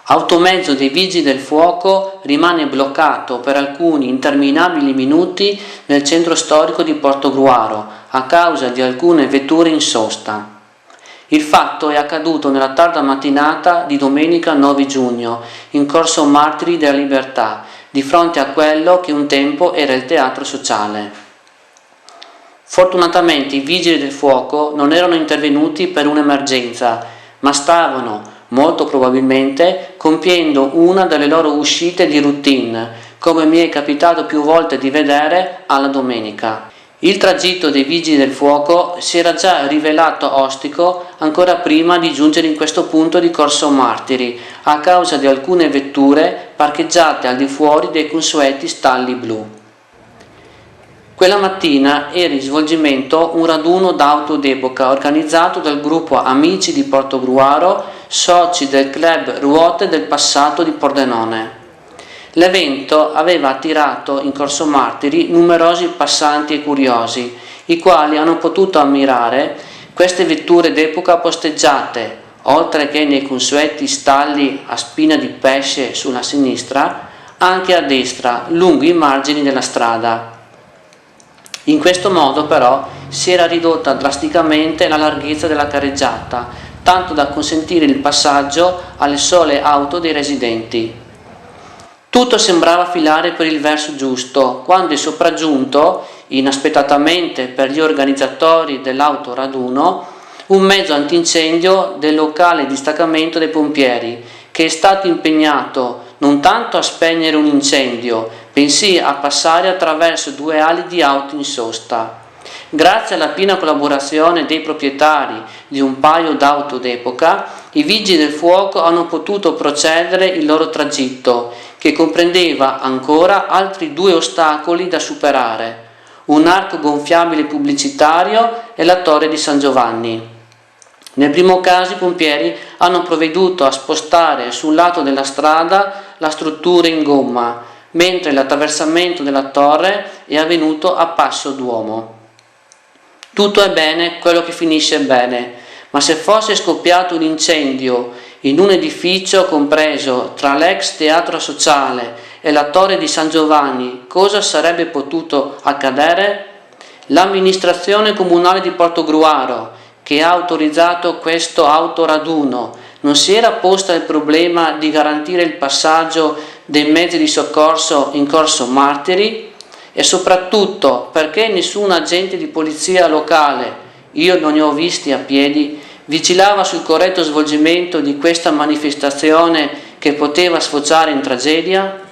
Automezzo dei Vigili del Fuoco rimane bloccato per alcuni interminabili minuti nel centro storico di Portogruaro a causa di alcune vetture in sosta. Il fatto è accaduto nella tarda mattinata di domenica 9 giugno in Corso Martiri della Libertà, di fronte a quello che un tempo era il teatro sociale. Fortunatamente i Vigili del Fuoco non erano intervenuti per un'emergenza, ma stavano, molto probabilmente, compiendo una delle loro uscite di routine, come mi è capitato più volte di vedere alla domenica. Il tragitto dei Vigili del Fuoco si era già rivelato ostico ancora prima di giungere in questo punto di Corso Martiri, a causa di alcune vetture parcheggiate al di fuori dei consueti stalli blu. Quella mattina era in svolgimento un raduno d'auto d'epoca organizzato dal gruppo Amici di Portogruaro, soci del club Ruote del Passato di Pordenone. L'evento aveva attirato in Corso Martiri numerosi passanti e curiosi, i quali hanno potuto ammirare queste vetture d'epoca posteggiate, oltre che nei consueti stalli a spina di pesce sulla sinistra, anche a destra, lungo i margini della strada. In questo modo però si era ridotta drasticamente la larghezza della carreggiata, tanto da consentire il passaggio alle sole auto dei residenti. Tutto sembrava filare per il verso giusto, quando è sopraggiunto, inaspettatamente per gli organizzatori dell'autoraduno, un mezzo antincendio del locale distaccamento dei pompieri, che è stato impegnato non tanto a spegnere un incendio, bensì a passare attraverso due ali di auto in sosta. Grazie alla piena collaborazione dei proprietari di un paio d'auto d'epoca, i Vigili del Fuoco hanno potuto procedere il loro tragitto, che comprendeva ancora altri due ostacoli da superare: un arco gonfiabile pubblicitario e la torre di San Giovanni. Nel primo caso i pompieri hanno provveduto a spostare sul lato della strada la struttura in gomma, mentre l'attraversamento della torre è avvenuto a passo d'uomo. Tutto è bene quello che finisce bene, ma se fosse scoppiato un incendio in un edificio compreso tra l'ex teatro sociale e la torre di San Giovanni, cosa sarebbe potuto accadere? L'amministrazione comunale di Portogruaro, che ha autorizzato questo autoraduno, non si era posta il problema di garantire il passaggio dei mezzi di soccorso in Corso Martiri? E soprattutto, perché nessun agente di polizia locale, io non ne ho visti a piedi, vigilava sul corretto svolgimento di questa manifestazione che poteva sfociare in tragedia?